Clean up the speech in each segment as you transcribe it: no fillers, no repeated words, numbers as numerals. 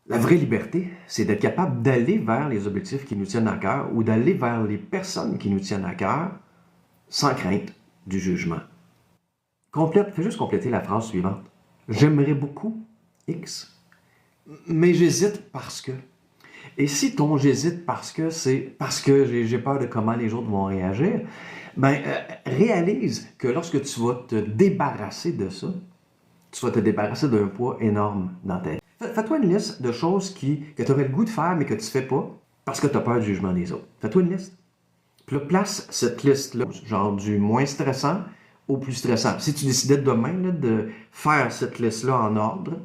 La vraie liberté, c'est d'être capable d'aller vers les objectifs qui nous tiennent à cœur ou d'aller vers les personnes qui nous tiennent à cœur sans crainte du jugement. Fais juste compléter la phrase suivante. J'aimerais beaucoup X, mais j'hésite parce que. Et si ton j'hésite parce que c'est parce que j'ai peur de comment les autres vont réagir, réalise que lorsque tu vas te débarrasser de ça, tu vas te débarrasser d'un poids énorme dans ta vie. Fais-toi une liste de choses que tu aurais le goût de faire mais que tu ne fais pas parce que tu as peur du jugement des autres. Fais-toi une liste. Puis là, place cette liste-là, genre du moins stressant au plus stressant. Si tu décidais demain là, de faire cette liste-là en ordre,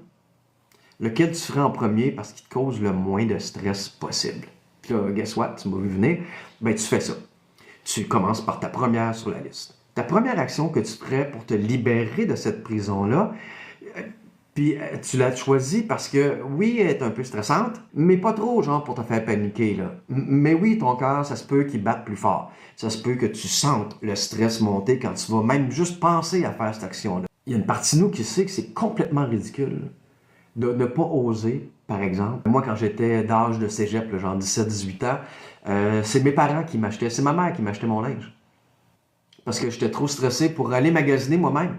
lequel tu ferais en premier parce qu'il te cause le moins de stress possible. Puis là, guess what? Tu m'as vu venir. Ben, tu fais ça. Tu commences par ta première sur la liste. Ta première action que tu ferais pour te libérer de cette prison-là, puis tu l'as choisie parce que, oui, elle est un peu stressante, mais pas trop, genre, pour te faire paniquer, là. Mais oui, ton cœur, ça se peut qu'il batte plus fort. Ça se peut que tu sentes le stress monter quand tu vas même juste penser à faire cette action-là. Il y a une partie de nous qui sait que c'est complètement ridicule de ne pas oser, par exemple. Moi, quand j'étais d'âge de cégep, là, genre 17-18 ans, c'est mes parents qui m'achetaient, c'est ma mère qui m'achetait mon linge. Parce que j'étais trop stressé pour aller magasiner moi-même.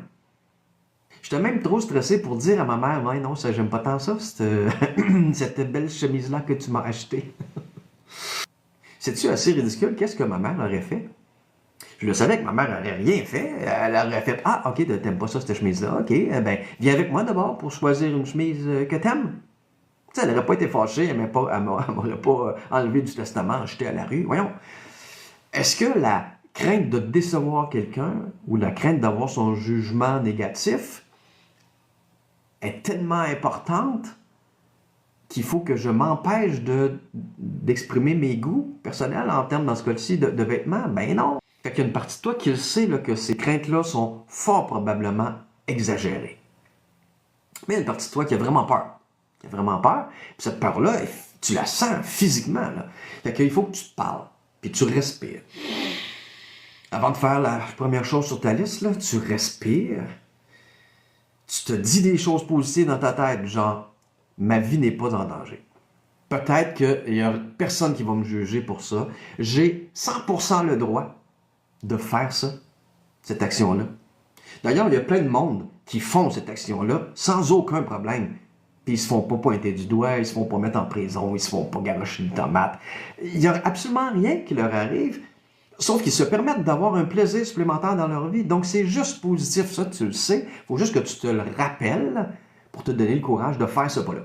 J'étais même trop stressé pour dire à ma mère, ouais, non, ça, j'aime pas tant ça, cette belle chemise-là que tu m'as achetée. C'est-tu assez ridicule? Qu'est-ce que ma mère aurait fait? Je le savais que ma mère n'aurait rien fait. Elle aurait fait, ah, ok, t'aimes pas ça, cette chemise-là, ok, ben, viens avec moi d'abord pour choisir une chemise que t'aimes. Tu sais, elle n'aurait pas été fâchée, elle m'aurait pas enlevé du testament, jeté à la rue. Voyons. Est-ce que la crainte de décevoir quelqu'un ou la crainte d'avoir son jugement négatif est tellement importante qu'il faut que je m'empêche d'exprimer mes goûts personnels en termes, dans ce cas-ci, de vêtements? Ben non. Fait qu'il y a une partie de toi qui le sait là, que ces craintes-là sont fort probablement exagérées. Mais il y a une partie de toi qui a vraiment peur. Qui a vraiment peur. Puis cette peur-là, tu la sens physiquement. Là. Fait qu'il faut que tu te parles. Puis tu respires. Avant de faire la première chose sur ta liste, là, tu respires. Tu te dis des choses positives dans ta tête, genre « ma vie n'est pas en danger ». Peut-être qu'il n'y a personne qui va me juger pour ça. J'ai 100% le droit de faire ça, cette action-là. D'ailleurs, il y a plein de monde qui font cette action-là sans aucun problème. Puis ils se font pas pointer du doigt, ils se font pas mettre en prison, ils se font pas garocher une tomate. Il n'y a absolument rien qui leur arrive, sauf qu'ils se permettent d'avoir un plaisir supplémentaire dans leur vie. Donc c'est juste positif, ça, tu le sais. Il faut juste que tu te le rappelles pour te donner le courage de faire ce pas-là.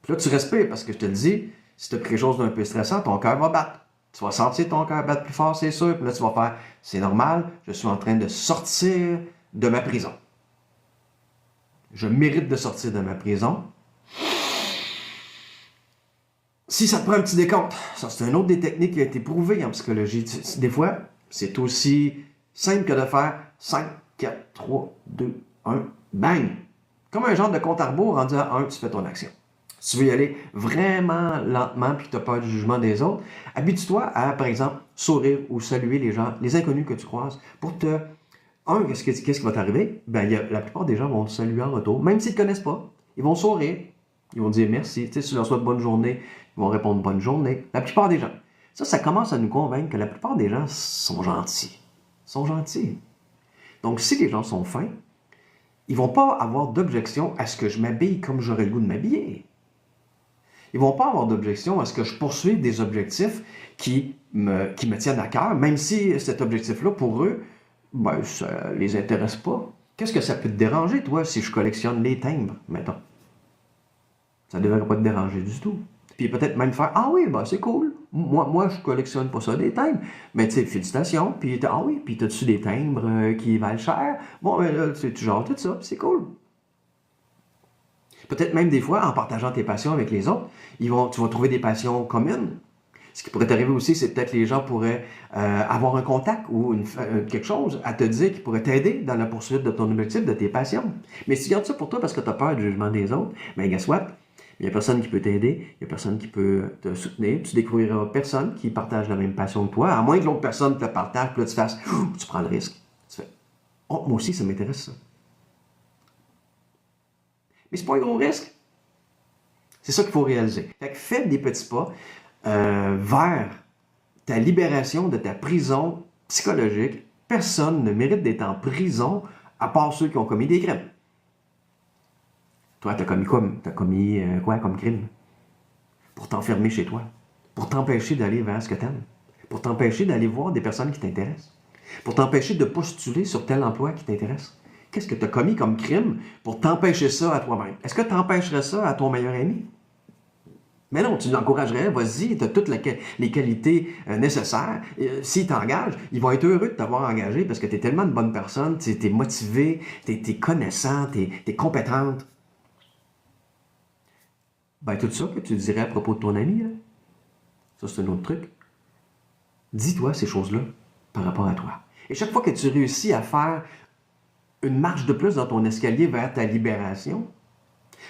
Puis là, tu respires parce que je te le dis, si tu as quelque chose d'un peu stressant, ton cœur va battre. Tu vas sentir ton cœur battre plus fort, c'est sûr. Puis là, tu vas faire, c'est normal, je suis en train de sortir de ma prison. Je mérite de sortir de ma prison. Si ça te prend un petit décompte, ça c'est une autre des techniques qui a été prouvée en psychologie. Des fois, c'est aussi simple que de faire 5, 4, 3, 2, 1, bang! Comme un genre de compte à rebours rendu à 1, tu fais ton action. Si tu veux y aller vraiment lentement puis que tu n'as peur du jugement des autres, habitue-toi à, par exemple, sourire ou saluer les gens, les inconnus que tu croises, pour te... qu'est-ce qui va t'arriver? La plupart des gens vont te saluer en retour, même s'ils ne te connaissent pas. Ils vont sourire, ils vont dire merci. Tu sais, si tu leur souhaites bonne journée, ils vont répondre bonne journée. La plupart des gens. Ça commence à nous convaincre que la plupart des gens sont gentils. Sont gentils. Donc, si les gens sont fins, ils ne vont pas avoir d'objection à ce que je m'habille comme j'aurais le goût de m'habiller. Ils ne vont pas avoir d'objection à ce que je poursuive des objectifs qui me tiennent à cœur, même si cet objectif-là, pour eux, ça ne les intéresse pas. Qu'est-ce que ça peut te déranger, toi, si je collectionne les timbres, mettons? Ça ne devrait pas te déranger du tout. Puis peut-être même faire « Ah oui, c'est cool. Moi, je collectionne pas ça, des timbres. Mais tu sais, félicitations. Puis « Ah oui, puis t'as-tu des timbres qui valent cher? Bon, tu genre tout ça, c'est cool. » Peut-être même des fois, en partageant tes passions avec les autres, tu vas trouver des passions communes. Ce qui pourrait t'arriver aussi, c'est peut-être que les gens pourraient avoir un contact ou quelque chose à te dire qui pourrait t'aider dans la poursuite de ton objectif, de tes passions. Mais si tu gardes ça pour toi parce que tu as peur du jugement des autres, guess what? Il n'y a personne qui peut t'aider, il n'y a personne qui peut te soutenir, tu découvriras personne qui partage la même passion que toi, à moins que l'autre personne te partage, puis là tu fasses, tu prends le risque. Tu fais, oh, moi aussi ça m'intéresse ça. Mais c'est pas un gros risque. C'est ça qu'il faut réaliser. Fait que fais des petits pas vers ta libération de ta prison psychologique. Personne ne mérite d'être en prison à part ceux qui ont commis des crimes. Toi, t'as commis quoi? T'as commis quoi comme crime? Pour t'enfermer chez toi. Pour t'empêcher d'aller vers ce que t'aimes. Pour t'empêcher d'aller voir des personnes qui t'intéressent. Pour t'empêcher de postuler sur tel emploi qui t'intéresse. Qu'est-ce que tu as commis comme crime pour t'empêcher ça à toi-même? Est-ce que tu empêcherais ça à ton meilleur ami? Mais non, tu l'encouragerais, vas-y, tu as toutes les qualités nécessaires. S'il t'engage, ils vont être heureux de t'avoir engagé parce que tu es tellement une bonne personne, tu es motivé, tu es connaissant, tu es compétente. Ben, tout ça que tu dirais à propos de ton ami, là, ça c'est un autre truc. Dis-toi ces choses-là par rapport à toi. Et chaque fois que tu réussis à faire une marche de plus dans ton escalier vers ta libération,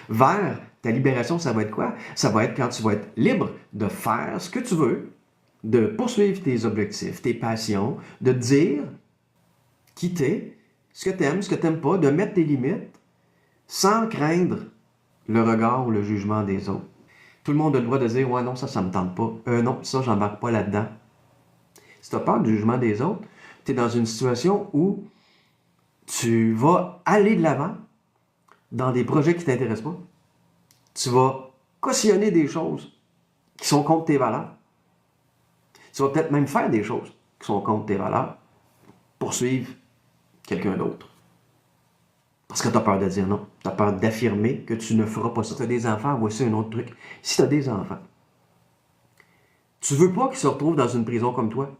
ça va être quoi? Ça va être quand tu vas être libre de faire ce que tu veux, de poursuivre tes objectifs, tes passions, de dire qui t'es, ce que t'aimes pas, de mettre tes limites, sans craindre le regard ou le jugement des autres. Tout le monde a le droit de dire « Ouais, non, ça me tente pas. Non, ça, j'embarque pas là-dedans. » Si tu as peur du jugement des autres, tu es dans une situation où tu vas aller de l'avant dans des projets qui ne t'intéressent pas. Tu vas cautionner des choses qui sont contre tes valeurs. Tu vas peut-être même faire des choses qui sont contre tes valeurs pour suivre quelqu'un d'autre. Parce que tu as peur de dire non. Tu as peur d'affirmer que tu ne feras pas ça. Si tu as des enfants, voici un autre truc. Si tu as des enfants, tu veux pas qu'ils se retrouvent dans une prison comme toi.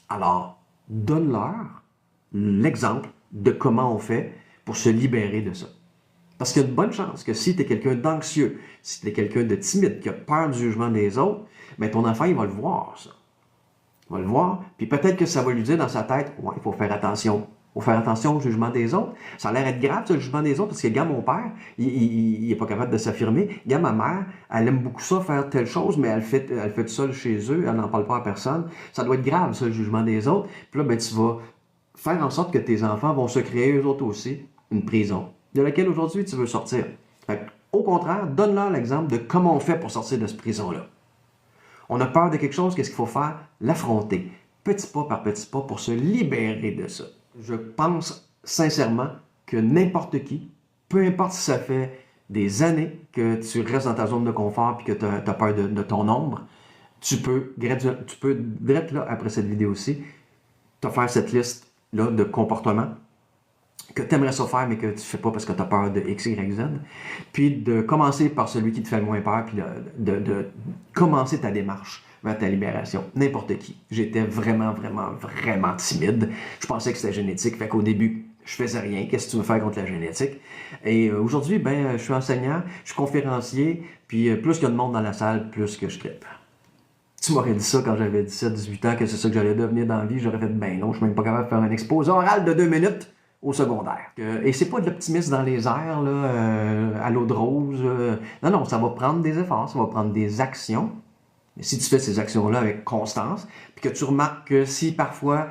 Alors, donne-leur l'exemple de comment on fait pour se libérer de ça. Parce qu'il y a de bonnes chances que si tu es quelqu'un d'anxieux, si tu es quelqu'un de timide, qui a peur du jugement des autres, bien ton enfant, il va le voir, ça. Il va le voir, puis peut-être que ça va lui dire dans sa tête, ouais, il faut faire attention. Il faut faire attention au jugement des autres. Ça a l'air d'être grave, ça, le jugement des autres, parce que, gars, mon père, il n'est pas capable de s'affirmer. Gars, ma mère, elle aime beaucoup ça, faire telle chose, mais elle fait tout seul chez eux, elle n'en parle pas à personne. Ça doit être grave, ça, le jugement des autres. Puis là, ben, tu vas faire en sorte que tes enfants vont se créer, eux autres aussi, une prison, de laquelle aujourd'hui tu veux sortir. Fait, au contraire, donne-leur l'exemple de comment on fait pour sortir de cette prison-là. On a peur de quelque chose, qu'est-ce qu'il faut faire? L'affronter, petit pas par petit pas, pour se libérer de ça. Je pense sincèrement que n'importe qui, peu importe si ça fait des années que tu restes dans ta zone de confort et que tu as peur de ton ombre, tu peux, direct là, après cette vidéo-ci, te faire cette liste-là de comportements que tu aimerais ça faire, mais que tu ne fais pas parce que tu as peur de X, Y, Z. Puis de commencer par celui qui te fait le moins peur, puis de commencer ta démarche vers ta libération. N'importe qui. J'étais vraiment, vraiment, vraiment timide. Je pensais que c'était génétique. Fait qu'au début, je faisais rien. Qu'est-ce que tu veux faire contre la génétique? Et aujourd'hui, ben, je suis enseignant, je suis conférencier, puis plus il y a de monde dans la salle, plus que je trippe. Tu m'aurais dit ça quand j'avais 17, 18 ans, que c'est ça que j'allais devenir dans la vie, j'aurais fait ben non, je suis même pas capable de faire un exposé oral de 2 minutes au secondaire. Et c'est pas de l'optimisme dans les airs, là, à l'eau de rose. Non, non, ça va prendre des efforts, ça va prendre des actions. Mais si tu fais ces actions-là avec constance, puis que tu remarques que si parfois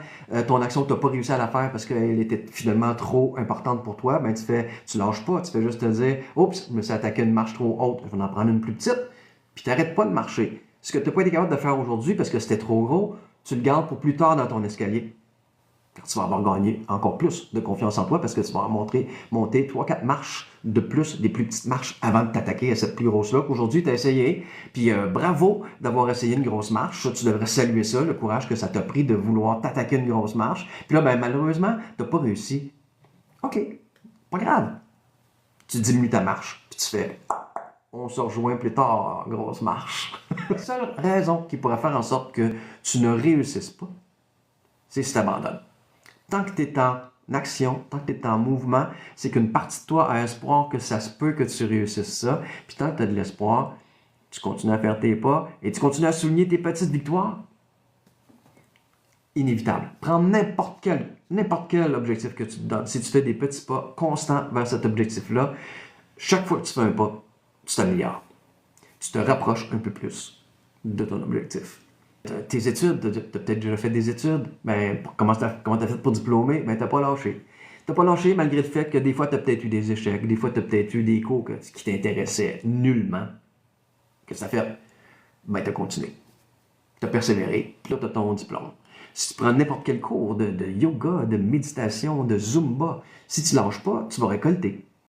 ton action, tu n'as pas réussi à la faire parce qu'elle était finalement trop importante pour toi, ben tu lâches pas, tu fais juste te dire « Oups, je me suis attaqué à une marche trop haute, je vais en prendre une plus petite. » Puis tu n'arrêtes pas de marcher. Ce que tu n'as pas été capable de faire aujourd'hui parce que c'était trop gros, tu le gardes pour plus tard dans ton escalier. Quand tu vas avoir gagné encore plus de confiance en toi parce que tu vas monter 3-4 marches de plus, des plus petites marches avant de t'attaquer à cette plus grosse-là qu'aujourd'hui tu as essayé. Puis bravo d'avoir essayé une grosse marche. Ça, tu devrais saluer ça, le courage que ça t'a pris de vouloir t'attaquer à une grosse marche. Puis là, ben, malheureusement, tu n'as pas réussi. OK, pas grave. Tu diminues ta marche, puis tu fais on se rejoint plus tard, grosse marche. La seule raison qui pourrait faire en sorte que tu ne réussisses pas, c'est si tu abandonnes. Tant que tu es en action, tant que tu es en mouvement, c'est qu'une partie de toi a espoir que ça se peut que tu réussisses ça. Puis tant que tu as de l'espoir, tu continues à faire tes pas et tu continues à souligner tes petites victoires. Inévitable. Prends n'importe quel objectif que tu te donnes. Si tu fais des petits pas constants vers cet objectif-là, chaque fois que tu fais un pas, tu t'améliores. Tu te rapproches un peu plus de ton objectif. Tes études, tu as peut-être déjà fait des études, ben, comment tu as fait pour diplômer? Ben, tu n'as pas lâché. Tu n'as pas lâché malgré le fait que des fois, tu as peut-être eu des échecs, des fois, tu as peut-être eu des cours qui t'intéressaient nullement. Qu'est-ce que ça fait? Ben, tu as continué. Tu as persévéré, puis là, tu as ton diplôme. Si tu prends n'importe quel cours de yoga, de méditation, de zumba, si tu ne lâches pas, tu vas récolter.